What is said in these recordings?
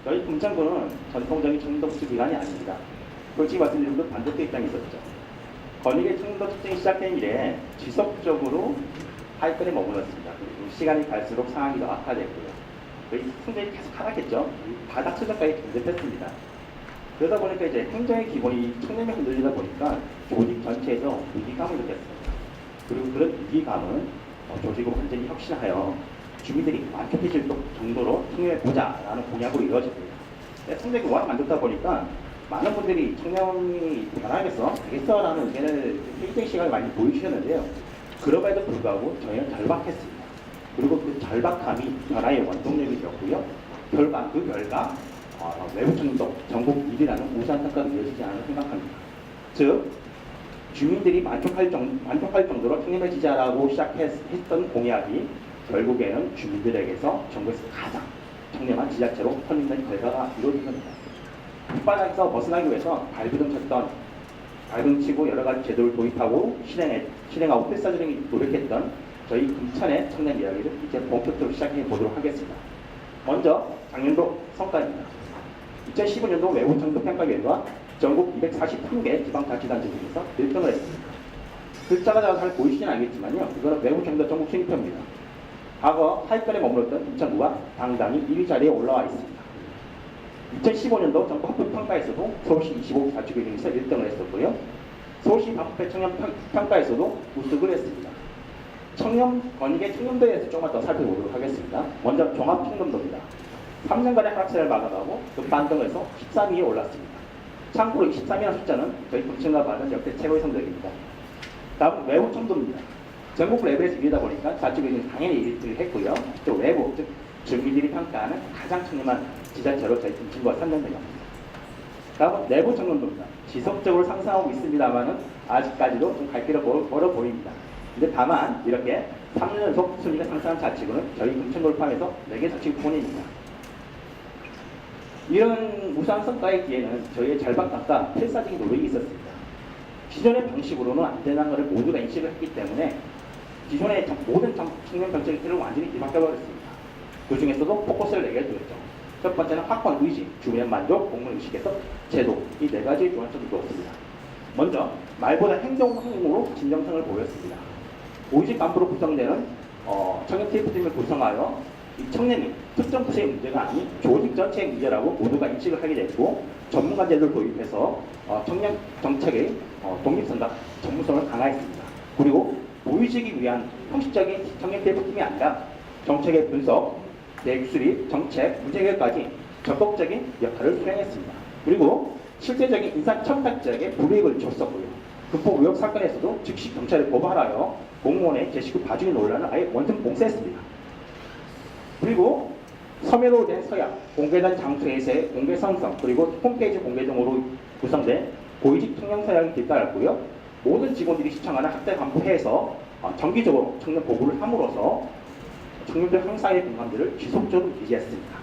저희 금천구는 전통적인 청년도 복지 기관이 아닙니다. 솔직히 말씀드리면 반대표 입장이 있었죠. 권익의 청년도 특징이 시작된 이래 지속적으로 하위권에 머물렀습니다. 그리고 시간이 갈수록 상황이 더 악화됐고요. 저희 성적이 계속 하락했죠. 바닥 수준까지 견뎌했습니다. 그러다 보니까 이제 행정의 기본이 청년이 흔들리다 보니까 조직 전체에서 위기감을 느꼈습니다. 그리고 그런 위기감은 조직을 완전히 혁신하여 주민들이 만족해질 정도로 청년해보자라는 공약으로 이루어집니다. 성적이 워낙 안 좋다 보니까 많은 분들이 청년이 변하겠어, 되겠어라는 의견을 회의적 시각을 많이 보여주셨는데요. 그럼에도 불구하고 저희는 절박했습니다. 그리고 그 절박함이 변화의 원동력이 되었고요. 그 결과 외부 청년도 전국 1위라는 우수한 성과가 이어지지 않았나 생각합니다. 즉, 주민들이 만족할 정도로 청년을 지지하라고 시작했던 공약이 결국에는 주민들에게서 정부에서 가장 청렴한 지자체로 선임된 결과가 이루어진 겁니다. 밑바닥에서 벗어나기 위해서 발버둥 쳤던, 발버둥 치고 여러 가지 제도를 도입하고 실행하고 필사적인 노력했던 저희 금천의 청년 이야기를 이제 본격적으로 시작해 보도록 하겠습니다. 먼저 작년도 성과입니다. 2015년도 외부 청도 평가결과 전국 241개 지방자치단체 중에서 1등을 했습니다. 글자가 잘 보이시진 않겠지만요. 이거는 외부 청도 전국 순위표입니다. 과거 하위권에 머물렀던 인천구가 당당히 1위 자리에 올라와 있습니다. 2015년도 전국 합격평가에서도 서울시 25자치구 중에서 1등을 했었고요. 서울시 반부패 청년 평가에서도 우승을 했습니다. 권익의 청년도에 대해서 조금만 더 살펴보도록 하겠습니다. 먼저 종합청년도입니다. 3년간의 하락세를 막아가고 급반등해서 13위에 올랐습니다. 참고로 13위라는 숫자는 저희 금천과 받은 역대 최고의 성적입니다. 다음은 외부 청도입니다. 전국 레벨에서 1위다 보니까 자치구는 당연히 1위를 했고요. 또 외부, 즉 주민들이 평가하는 가장 청렴한 지자체로 저희 금천구가 선정됩니다. 다음은 내부 청년도입니다. 지속적으로 상승하고 있습니다만은 아직까지도 좀 갈 길을 멀어 보입니다. 근데 다만 이렇게 3년 연속 순위가 상승한 자치구는 저희 금천구를 포함해서 4개 자치구뿐입니다. 이런 우수한 성과의 뒤에는 저희의 절박함과 필사적인 노력이 있었습니다. 기존의 방식으로는 안 되는 것을 모두가 인식을 했기 때문에 기존의 모든 청년 정책의 틀을 완전히 뒤바꿔버렸습니다. 그 중에서도 포커스를 4개를 두었죠. 첫 번째는 확고한 의지, 주민의 만족, 공무원 의식에서 제도, 이 4가지의 중요성을 두었습니다. 먼저 말보다 행동으로 진정성을 보였습니다. 50 간부로 구성되는 청년 TF팀을 구성하여 이 청년이 특정 부서의 문제가 아닌 조직 전체의 문제라고 모두가 인식을 하게 됐고, 전문가 제도를 도입해서 청년 정책의 독립성과 전문성을 강화했습니다. 그리고 보여지기 위한 형식적인 청년 TF팀이 아니라 정책의 분석, 내수립, 정책, 문제 해결까지 적극적인 역할을 수행했습니다. 그리고 실제적인 인사 청탁자에게 불이익을 줬었고요. 금품 의혹 사건에서도 즉시 경찰에 고발하여 공무원의 제19 봐주기 논란을 아예 원천 봉쇄했습니다. 그리고 서면으로 된 서약, 공개된 장소에서의 공개 선성, 그리고 홈페이지 공개 등으로 구성된 고위직 청년 서약이 뒤따랐고요. 모든 직원들이 시청하는 학대 간부회에서 정기적으로 청년 보고를 함으로써 청년들 항사의 공감대를 지속적으로 유지했습니다.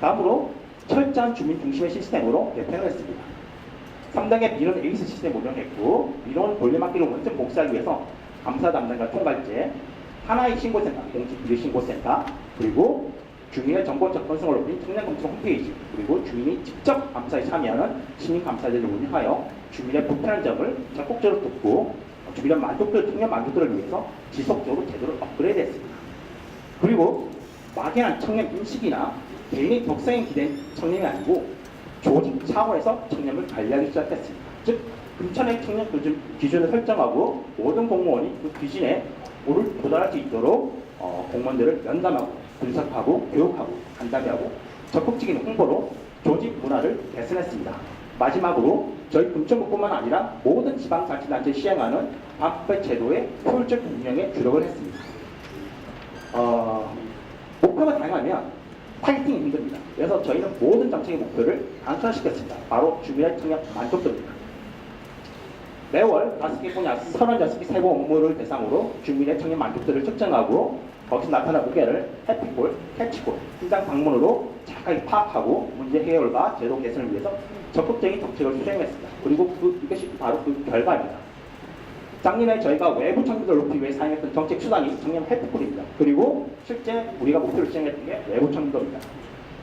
다음으로 철저한 주민 중심의 시스템으로 개편을 했습니다. 3단계 민원 에이스 시스템을 운영했고, 민원 돌려막기를 원천 복사하기 위해서 감사 담당과 총괄제, 하나의 신고센터, 공직비리신고센터, 그리고 주민의 정보 접근성을 높인 청년검증 홈페이지, 그리고 주민이 직접 감사에 참여하는 시민감사제를 운영하여 주민의 불편한 점을 적극적으로 듣고 주민의 청년 만족도를 위해서 지속적으로 제도를 업그레이드했습니다. 그리고 막연한 청년 인식이나 개인의 덕성에 기댄 청년이 아니고 조직 차원에서 청년을 관리하기 시작했습니다. 즉, 금천의 청년 기준을 설정하고 모든 공무원이 그 기준에 도달할 수 있도록 공무원들을 면담하고 분석하고 교육하고 간담회하고 적극적인 홍보로 조직 문화를 개선했습니다. 마지막으로 저희 금천구뿐만 아니라 모든 지방자치단체에 시행하는 반부패 제도의 효율적 운영에 주력을 했습니다. 목표가 다양하면 파이팅이 힘듭니다. 그래서 저희는 모든 정책의 목표를 단순화시켰습니다. 바로 주민의 청년 만족도입니다. 매월 5개 분야 36개 세부 업무를 대상으로 주민의 청년 만족도를 측정하고 거기서 나타난 무게를 해피골, 캐치골, 현장 방문으로 정확하게 파악하고 문제 해결과 제도 개선을 위해서 적극적인 정책을 수행했습니다. 그리고 이것이 바로 그 결과입니다. 작년에 저희가 외부 청년을 높이기 위해 사용했던 정책 수단이 청년 해피골입니다. 그리고 실제 우리가 목표를 수행했던 게 외부 청년도입니다.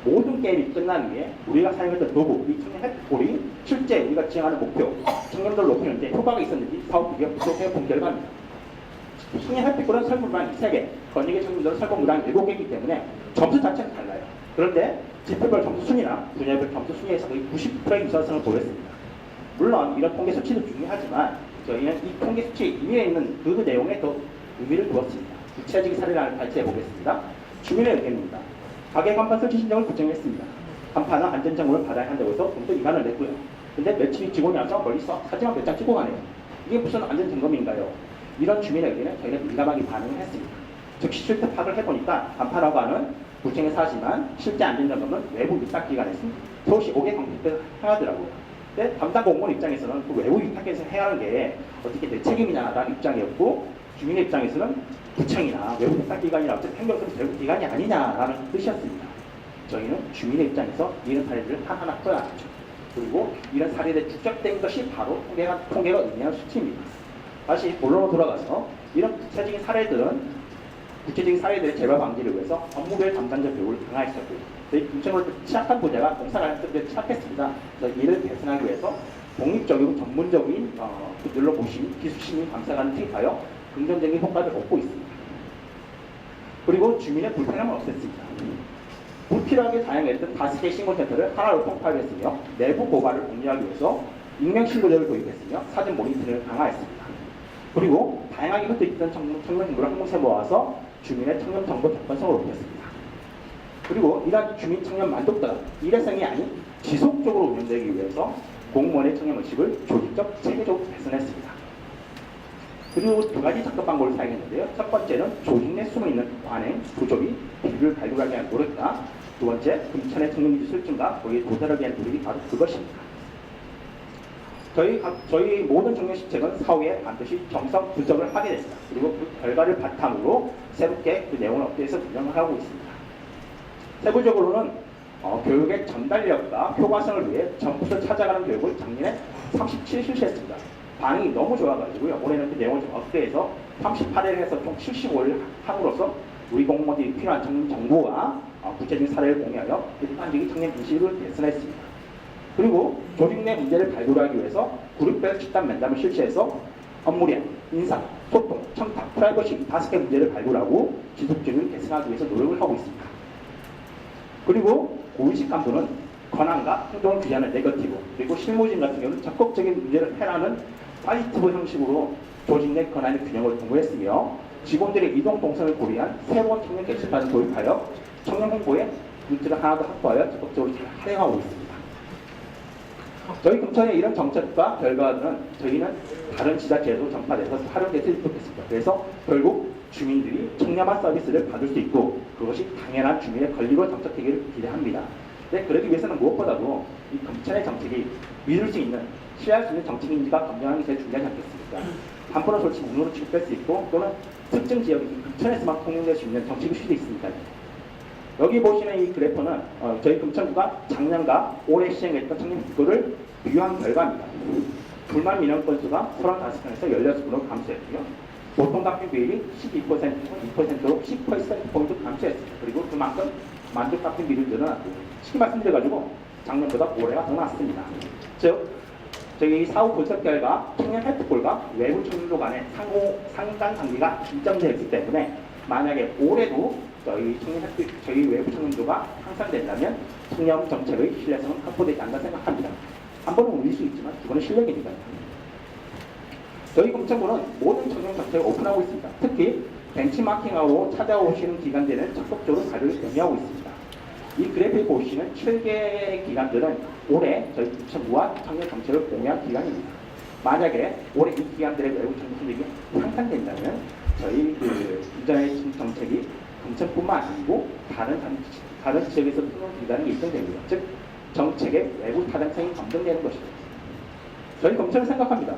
모든 게임이 끝난 후에 우리가 사용했던 도구, 이 청년 햇볼이 실제 우리가 지향하는 목표, 청년도를 높이는데 효과가 있었는지 사후 비교 본 결과입니다. 청년 햇빛볼은 설문무당 3개, 건익의 청년도는 설문무당 7개이기 때문에 점수 자체는 달라요. 그런데 지표별 점수 순위나 분야별 점수 순위에서 거의 90%의 유사성을 보였습니다. 물론 이런 통계 수치도 중요하지만 저희는 이 통계 수치 이면에 있는 그 내용에 더 의미를 두었습니다. 구체적인 사례를 발췌해 보겠습니다. 주민의 의견입니다. 가게 간판 설치 신청을 구청했습니다. 간판은 안전장구를 받아야 한다고 해서 돈도 이관을 냈고요. 근데 며칠이 직원이 와서 멀리서 사진만 몇 장 찍고 가네요. 이게 무슨 안전점검인가요? 이런 주민의 의견에 저희는 민감하게 반응을 했습니다. 즉시 실태 파악을 해보니까 간판하고 하는 구청에서 하지만 실제 안전점검은 외부 위탁기관에서 서울시 5개 관계를 하더라고요. 근데 담당 공무원 입장에서는 그 외부 위탁기관에서 해야 하는 게 어떻게 내 책임이냐라는 입장이었고, 주민의 입장에서는 구청이나 외부 위탁기관이나 어쨌든 행정처럼 외부 기관이 아니냐라는 뜻이었습니다. 저희는 주민의 입장에서 이런 사례들을 하나하나 풀어나갔죠. 그리고 이런 사례들이 축적된 것이 바로 통계가 의미하는 수치입니다. 다시 본론으로 돌아가서 이런 구체적인 사례들의 재발 방지를 위해서 업무별 담당자 교육을 강화했었고요. 저희 구청으로 취약한 분야가 공사활동에 취약했습니다. 그래서 이를 개선하기 위해서 독립적이고 전문적인 눌러보신 기술시민 감사관을 투입하여 긍정적인 효과를 얻고 있습니다. 그리고 주민의 불편함을 없앴습니다. 불필요하게 사용했던 5개 신고센터를 하나로 통합했으며 내부 고발을 공유하기 위해서 익명신고제를 도입했으며 사전 모니터링을 강화했습니다. 그리고 다양하게 흩어있던 청년 정보를 한 곳에 모아서 주민의 청년 정보 접근성을 높였습니다. 그리고 이러한 주민 청년 만족도가 일회성이 아닌 지속적으로 운영되기 위해서 공무원의 청년 의식을 조직적, 체계적으로 개선했습니다. 그리고 2가지 접근 방법을 사용했는데요. 첫 번째는 조직 내 숨어있는 관행, 부조리, 비리를 발굴하기 위한 노력과 두 번째, 금천의 청년기술 증가, 거기에 도달하기 위한 노력이 바로 그것입니다. 저희 모든 청년 시책은 사후에 반드시 정석 분석을 하게 됩니다. 그리고 그 결과를 바탕으로 새롭게 그 내용을 업데이트해서 운영을 하고 있습니다. 세부적으로는 교육의 전달력과 효과성을 위해 전부터 찾아가는 교육을 작년에 37일 실시했습니다. 반응이 너무 좋아가지고요. 올해는 그 내용을 좀 업데이트해서 38회를 해서 총 75일 함으로써 우리 공무원들이 필요한 청년 정보와 구체적인 사례를 공유하여 일반적인 청년 인식을 개선했습니다. 그리고 조직 내 문제를 발굴하기 위해서 그룹별 집단 면담을 실시해서 업무량, 인사, 소통, 청탁, 프라이버시 5개 문제를 발굴하고 지속적으로 개선하기 위해서 노력을 하고 있습니다. 그리고 고의식 감독은 권한과 행동을 규제하는 네거티브, 그리고 실무진 같은 경우는 적극적인 문제를 해라는 파지티브 형식으로 조직 내 권한의 균형을 공부했으며 직원들의 이동 동선을 고려한 새로운 청년 게시판을 도입하여 청년 홍보에 문제를 하나 더 확보하여 적극적으로 잘 활용하고 있습니다. 저희 금천의 이런 정책과 결과는 저희는 다른 지자체에도 전파돼서 활용됐으면 좋겠습니다. 그래서 결국 주민들이 청렴한 서비스를 받을 수 있고 그것이 당연한 주민의 권리로 정착되기를 기대합니다. 네, 그러기 위해서는 무엇보다도 이 금천의 정책이 믿을 수 있는, 신뢰할 수 있는 정책인지가 검증하는 게 제일 중요하지 않겠습니까? 한번은 솔직히 운으로 취급될 수 있고 또는 특정 지역이 금천에서만 통용될 수 있는 정책일 수도 있습니다. 여기 보시는 이 그래프는 저희 금천구가 작년과 올해 시행했던 청년 비교를 비교한 결과입니다. 불만 민원 건수가 35건에서 16건으로 감소했고요. 보통 답변 비율이 12%로 10%포인트 감소했습니다. 그리고 그만큼 만족 답변 비율이 늘어났고, 쉽게 말씀드려가지고 작년보다 올해가 더 낫습니다. 즉, 저희 사후 분석 결과 청년 헬프볼과 외부 청년도 간의 상관 관계가 일정되었기 때문에 만약에 올해도 저희 외부 청년도가 향상된다면 청년 정책의 신뢰성은 확보되지 않는다 생각합니다. 한 번은 울릴 수 있지만 두 번은 실력입니다. 저희 금천구는 모든 청년 정책을 오픈하고 있습니다. 특히 벤치마킹하고 찾아오시는 기관들은 적극적으로 자료를 공유하고 있습니다. 이 그래프에 보시는 7개의 기관들은 올해 저희 금천구와 청년 정책을 공유한 기관입니다. 만약에 올해 이 기관들의 외부 청년 실력이 향상된다면 저희 인전의 정책이 금천뿐만 아니고 다른 지역에서 통용 기관이 일정됩니다. 즉 정책의 외부 타당성이 검증되는 것입니다. 저희 금천을 생각합니다.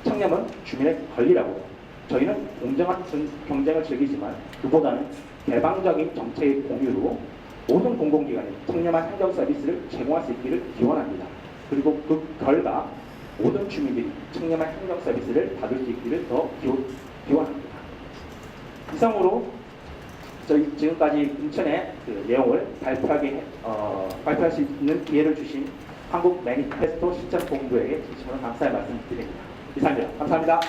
청렴은 주민의 권리라고. 저희는 공정한 경쟁을 즐기지만 그보다는 개방적인 정책의 공유로 모든 공공기관이 청렴한 행정 서비스를 제공할 수 있기를 기원합니다. 그리고 그 결과 모든 주민들이 청렴한 행정 서비스를 받을 수 있기를 더 기원합니다. 이상으로 저희 지금까지 인천의 그 내용을 발표할 수 있는 기회를 주신 한국 매니페스토 실천본부에게 진심으로 감사의 말씀 드립니다. 이상입니다. 감사합니다.